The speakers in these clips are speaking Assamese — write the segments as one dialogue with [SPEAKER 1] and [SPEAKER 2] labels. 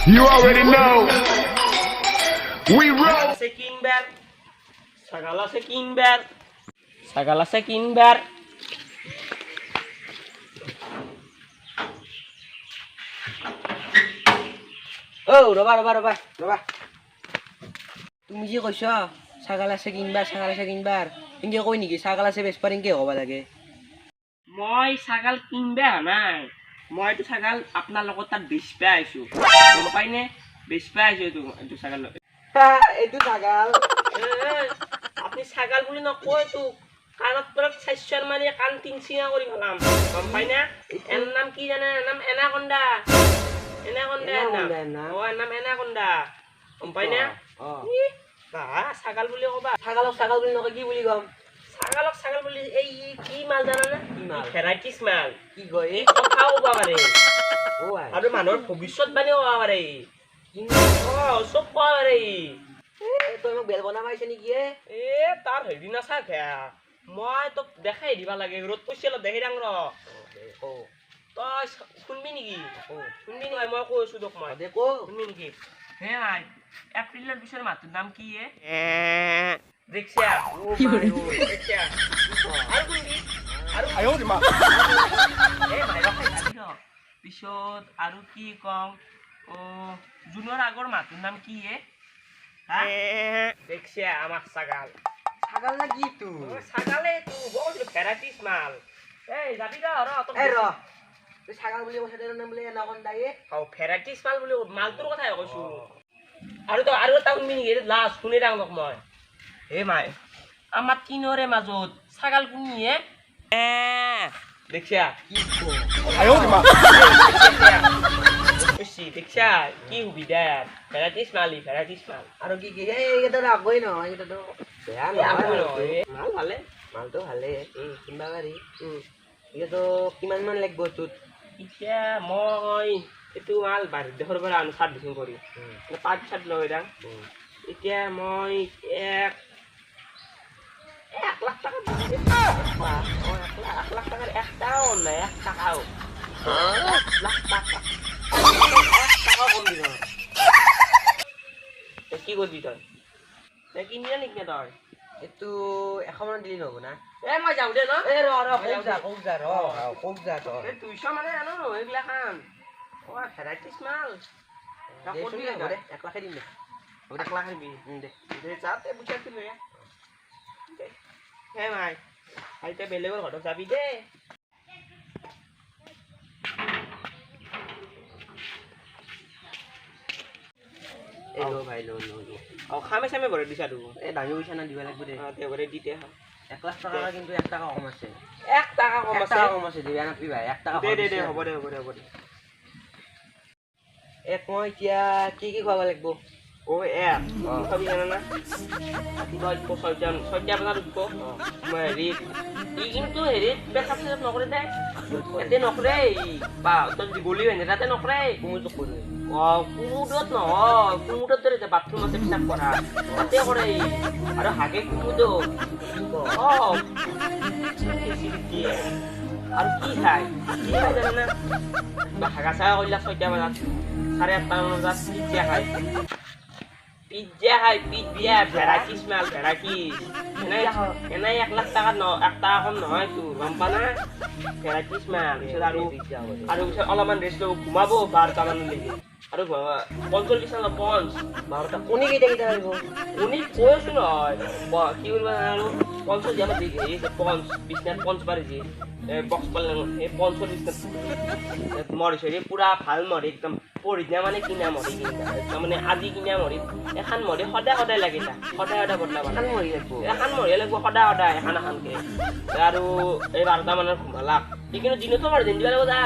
[SPEAKER 1] You already know. We roll.
[SPEAKER 2] Sekinber. Sagala sekinber. Sagala sekinber.
[SPEAKER 3] Oh, ৰবা তুমি যে কৈছ ছাগাল আছে কিনবাৰ ইনকে কৈ নেকি ছাগাল আছে বেচপাৰ ইনকে হ'ব লাগে
[SPEAKER 2] মই ছাগাল কিনবে নাই মইতো ছাগাল আপোনাৰ লগত তাত বেচবা আইছো গম পাইনে বেচবা আইছো এইটো ছাগাল
[SPEAKER 3] এইটো ছাগাল
[SPEAKER 2] আপনি ছাগাল বুলি নকয় তো কাণত পৰত চাইছৰ মাৰি কাণ তিনচিঙা কৰি ফেলাম গম পাইনা এর নাম কি জানে নাম এনাকোন্ডা নাম এনাকোন্ডা গম পাইনা ছাগাল বুলি কবা
[SPEAKER 3] ছাগালক ছাগাল বুলি নকয় কি বুলি কম
[SPEAKER 2] ছাগাল বুলি এই কি মাল জানা না
[SPEAKER 3] কি মাল
[SPEAKER 2] ভেৰাইটিছ মাল
[SPEAKER 3] কি কয়
[SPEAKER 2] এই কথা ক'ব পাৰে
[SPEAKER 3] ও আই
[SPEAKER 2] আৰু মানুহৰ ভৱিষ্যৎবাণী ক'ব পাৰে চব ক'ব পাৰে
[SPEAKER 3] তই মোক বেল বনাব আহিছে নেকি
[SPEAKER 2] তাৰ হেৰি নাচাকে মই তোক দেখাই দিবা লাগে ৰ'দ পইছে অলপ দেখাই দাং তই শুনবি নেকি মই কৈ আছো তোক মই শুনবি নেকি হে আই এপ্ৰিলৰ পিছৰ মাহটোৰ নাম কি ৰিক্সা আৰু শুনবি পিছত আৰু কি কম জুনৰ আগৰ মাহটোৰ নাম কি ৰিক্সা আমাক ছাগাল
[SPEAKER 3] ছাগাল না কি তো
[SPEAKER 2] ছাগালে তো বহুত ভেৰাইটিছ মাল এই যাবি দা
[SPEAKER 3] তুই ছাগাল বুলি কৈছ নাম বুলি এনাকোন্ডা
[SPEAKER 2] ভেৰাইটিছ মাল বুলি মালটোৰ কথাই কৈছো আৰু এটা শুনবি নেকি লাষ্ট শুনি দাং মোক মই মাই আমাৰ তিনৰে মাজত ছাগাল কোনিয়ে দেখিয়া দেখিয়া কি সুবিধা ভেৰাইটিছ মাল
[SPEAKER 3] আৰু কি কি এইকেইটা আগবই নহয় এইকেইটাতো বেয়া নহয়
[SPEAKER 2] মাল ভালে
[SPEAKER 3] মালটো ভালে কিনবা পাৰি এতিয়াতো কিমান মান লাগিব তোত
[SPEAKER 2] এতিয়া মই এইটো মাল বাহিৰ দেশৰ পৰা আনো চাৰ্ভিচিং কৰি পাঁচ চাৰ্ট লৈ দাম এতিয়া মই 1 লাখ টাকা 1 লাখ টাকার একটাও নাই 1 টাকাও 1 লাখ টাকা 1 টাকা কম দিল কি করবি তই কিনিয়া নিক না তই
[SPEAKER 3] এইটো 100 মান দিলি নহব না
[SPEAKER 2] মই যাওঁ দে ন
[SPEAKER 3] কোক যা
[SPEAKER 2] 200 মানে আনো এইগিলা খান ভেৰাইটিছ মাল
[SPEAKER 3] করবি 1 লাখে দিম দে
[SPEAKER 2] 1 লাখ দিবি দে যাতে বুঝাইছিল মাই আইতে বেলেগৰ ঘৰত যাবি দে
[SPEAKER 3] ভাই লো
[SPEAKER 2] খামে চামে ভৰাই দিছা তো
[SPEAKER 3] দামী পইচা না দিব লাগবে দে
[SPEAKER 2] ভৰাই দিতে
[SPEAKER 3] 1 লাখ টাকা কিন্তু 1 টাকা কম আছে
[SPEAKER 2] 1 টাকা কম আছে
[SPEAKER 3] দিবা নাপি ভাই 1 টাকা
[SPEAKER 2] দে হ'ব দে
[SPEAKER 3] মই এতিয়া কি খুৱাব লাগিব
[SPEAKER 2] খাবি জানা না ৰাতিপুৱা উঠিব 6টা বজাত উঠিব মই কিন্তু বেচাপ চেচাপ নকৰে দে এতে নকৰে বা তই যদি গলি হয় তাতে নকৰে
[SPEAKER 3] কুমুদক কৰি
[SPEAKER 2] কুমুদত নহয় কুমুদত দৰে বাথৰুম আছে পিচাপ কৰা তাতে কৰে আৰু হাগে কুমুদত আৰু কি খায় জানা না হাগা চাগা কৰিলা 6টা বজাত 8:30 মান বজাত পিজ্জা খাই ভেৰাইটিছ মাল ভেৰাইটিছ এনেই 1 লাখ টাকা 1 টাকা কম নহয় তো গম পা না ভেৰাইটিছ মাল আৰু পিছত অলপমান ৰেষ্ট ল'ব ঘুমাব 12টা মানলৈকে আৰু 45 মান পঞ্চ 12টা
[SPEAKER 3] কণী কেইটা লাগিব
[SPEAKER 2] কণী কৈ আছো নহয় কি কৰিব আৰু 50 দিয়া দি পঞ্চ বিছনাত পঞ্চ পাৰি যি বক্স পালে সেই পঞ্চৰ বিছনাত মৰিছে পুৰা ভাল মৰি একদম পৰিধা মানে কিনা মৰি তাৰমানে আজি কিনা মৰি এখন মৰি সদায় লাগে তাক সদায় বদলাব এখন মৰি লাগিব সদায় এখানকে আৰু এই 12টা মানৰ ঘুমালাক কিন্তু দিনতো মৰি দিব লাগিব যা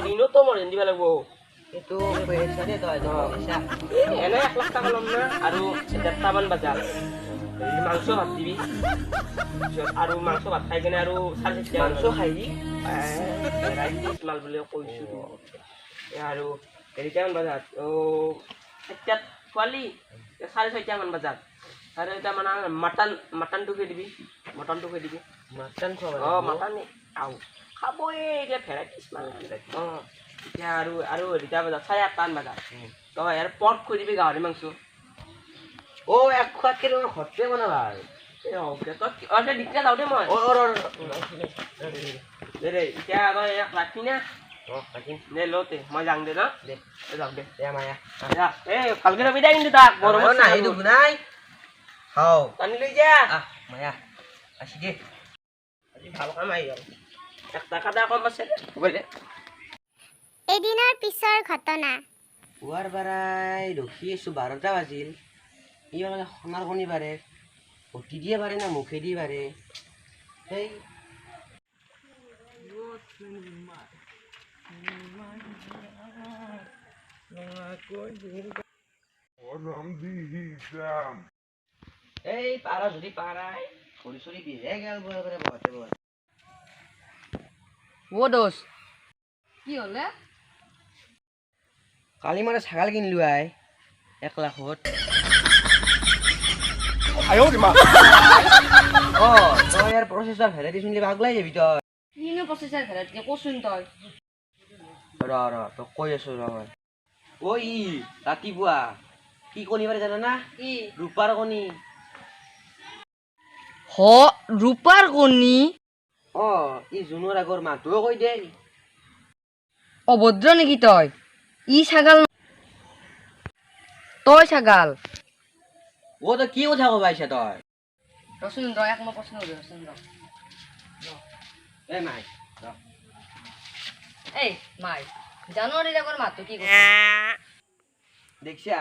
[SPEAKER 2] দিনতো মৰি দিব লাগিব
[SPEAKER 3] এইটো পইচা দে তই
[SPEAKER 2] এনে 1 লাখ টাকা ল'ম না আৰু 1:30 মান বজাত মাংস ভাত দিবি আৰু মাংস ভাত খাই কিনে আৰু 4:30
[SPEAKER 3] মাংস খাই
[SPEAKER 2] মাল বুলি কৈছো আৰু 4:30 বজাত এতিয়াত খোৱালি 6:30 মান বজাত 6:30 মান মটনটো খাই দিবি
[SPEAKER 3] মটন খুৱাব
[SPEAKER 2] মটন খাবই এতিয়া ভেৰাইটিছ মাল এতিয়া আৰু হেৰিটা বজাত 8:30 বজাত তই ইয়াৰ পট কৰি দিবি গাহৰি মাংস
[SPEAKER 3] অ এক খোৱাতকে তোমাৰ ঘৰতে বনাবা আৰু
[SPEAKER 2] তই দিগদাৰ যাওঁ দে মই দে এতিয়া তই ইয়াক ৰাখি না
[SPEAKER 3] ৰাখিম
[SPEAKER 2] দে লতে মই যাওঁ দে ন
[SPEAKER 3] দে
[SPEAKER 2] যাওঁ দে
[SPEAKER 3] দে মায়া
[SPEAKER 2] এই ভালকে ৰবি দে কিন্তু তাক গৰমত
[SPEAKER 3] নাহি দেখো নাই খাও
[SPEAKER 2] টানি লৈ যা
[SPEAKER 3] মায়া আসি দে
[SPEAKER 2] আজি ভাল কাম আহি গ'ল 1 টাকা কম আছে হ'ব দে
[SPEAKER 4] এদিনৰ পিছৰ ঘটনা
[SPEAKER 3] পুৱাৰ বাৰাই ৰখি আছো 12টা বাজিল ই মানে সোণাৰ কণী বাৰে ভটি দিয়ে বাৰে না মুখেদি বাৰে সেই এই পাৰা যদি পাৰাই ভৰি চৰি বিহে গেল বৰে বৰে বহতে বহতে
[SPEAKER 5] ও দোষ কি হলে
[SPEAKER 3] কালি মানে ছাগাল কিনিলো আই 1 লাখত
[SPEAKER 1] 哎呦我的妈！
[SPEAKER 3] তই ইয়াৰ প্ৰচেছৰ ভেৰাইটি শুনিলে আগলাই যাবি তই
[SPEAKER 5] কিনো প্ৰচেছৰ ভেৰাইটি কচোন তই
[SPEAKER 3] তোক কৈ আছো ৰ মই ঐ ই ৰাতিপুৱা কি কণী পাৰে জানা না
[SPEAKER 5] কি
[SPEAKER 3] ৰূপাৰ কণী
[SPEAKER 5] হ ৰূপাৰ কণী
[SPEAKER 3] ই জুনৰ আগৰ মাহটোও কৈ দে
[SPEAKER 5] অভদ্ৰ নেকি তই ই ছাগাল তই ছাগাল
[SPEAKER 3] তই কি কথা কব আহিছা তই
[SPEAKER 5] ৰচোন তই এক মই প্ৰশ্ন সুধি ৰচোন
[SPEAKER 3] এই মাই
[SPEAKER 5] এই মাই জানুৱাৰীৰ আগৰ মাহটো কি কৈছে
[SPEAKER 3] দেখিছা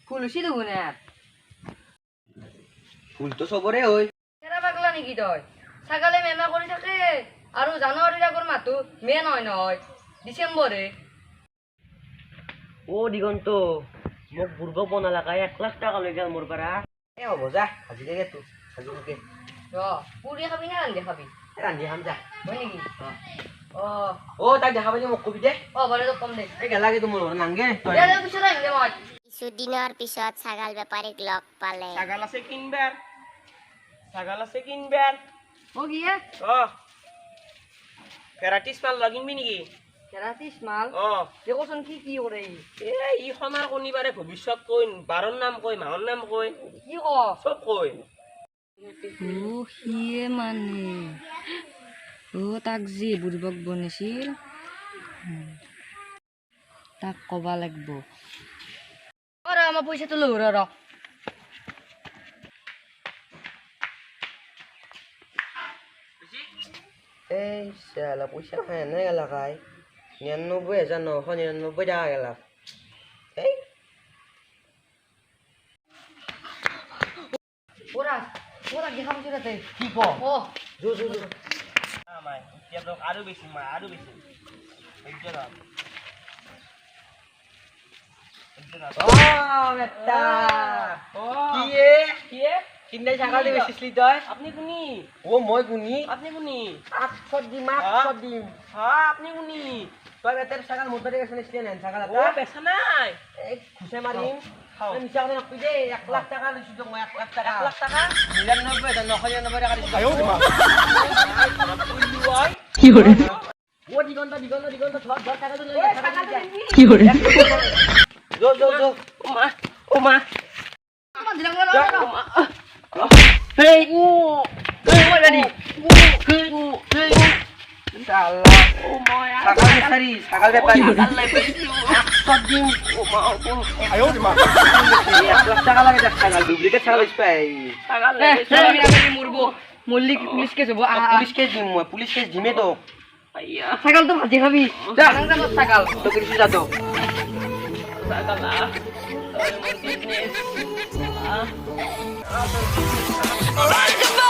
[SPEAKER 5] ফুল হৈছি দেখোন ইয়াত
[SPEAKER 3] ফুলটো চবৰে হয়
[SPEAKER 5] কেৰা পাগলা নেকি তই ছাগালে মেমা কৰি থাকে আৰু জানুৱাৰীৰ আগৰ মাহটো মে নহয় ডিচেম্বৰে
[SPEAKER 3] দিগন্ত মোক বুৰ্বক বনালাকা 1 লাখ টকা লৈ গেল মোৰ পৰা হ'ব যা আজি দে তো আজি ওকে
[SPEAKER 5] পুৰি খাবি না ৰান্ধি খাবি
[SPEAKER 3] ৰান্ধি খাম যা
[SPEAKER 5] হয় নেকি
[SPEAKER 3] তাক দেখা পালি মোক কবি দে
[SPEAKER 5] বলে তোক কম দে
[SPEAKER 3] এই গেলাগে তো মোৰ নাংগে তই
[SPEAKER 5] পিছত আহিম দে মই
[SPEAKER 4] কিছুদিনৰ পিছত ছাগাল বেপাৰীক লগ পালে
[SPEAKER 2] ছাগাল আছে কিনবাৰ
[SPEAKER 5] কি হে
[SPEAKER 2] ভেৰাইটিছ মাল লাগিনবি নেকি
[SPEAKER 5] কেৰাটিছ মাল দেখোন কি কৰে
[SPEAKER 2] ই সোণাৰ কণী বাৰে ভৱিষ্যত কৈ 12ৰ নাম কৈ মাহৰ নাম কৈ
[SPEAKER 5] কি
[SPEAKER 2] চব কৈ
[SPEAKER 5] সিয়ে মানে তাক যি বুৰ্বক বনাইছিল তাক কবা লাগিব আমাৰ পইচাটো লৈ ৰ
[SPEAKER 3] এই চালা পইচা খাই নাই গেলা খাই 99,999 টাকা গেলা এই
[SPEAKER 5] ওরা দেখা পাচ্ছি তাতে
[SPEAKER 3] কি ক জো
[SPEAKER 2] এতিয়া তোক আৰু বেছি
[SPEAKER 3] বেটা কি কিন্দাই ছাগাল দি বেচিছলি তই
[SPEAKER 2] আপনি কোনি
[SPEAKER 3] মই গুনি
[SPEAKER 2] আপনি কোনি
[SPEAKER 3] 800 দিম
[SPEAKER 2] আপনি কোনি
[SPEAKER 3] তই বেটাৰ ছাগাল মোৰ তাতে গেছ নিছিলি নাই ছাগাল
[SPEAKER 2] বেচা নাই
[SPEAKER 3] এই খুচে মাৰিম মিছা কথা নকবি দেই 1 লাখ টাকা লৈছো তোক মই 1 লাখ টাকা
[SPEAKER 2] 1 লাখ টাকা
[SPEAKER 3] 99,999 টাকা দিছো
[SPEAKER 1] 哎呦我的妈！
[SPEAKER 3] দিগন্ত ধৰ ছাগালটো লৈ
[SPEAKER 5] কি কৰে
[SPEAKER 3] জো
[SPEAKER 2] ও মা
[SPEAKER 3] হেই মই গাড়ি সালা ছাগাল বেপাৰী সব দিন
[SPEAKER 1] 哎呦我的妈！
[SPEAKER 3] 1 লাখ টাকা লাগে দেখ ছাগাল ডুপ্লিকেট ছাগাল পাই
[SPEAKER 5] মরবো মল্লিক পুলিশ কেস হবো
[SPEAKER 3] পুলিশ কেস দিমে তো
[SPEAKER 5] ছাগল তো ভাজি খাবি ছাগল
[SPEAKER 3] তো কিছু যা তো
[SPEAKER 2] Like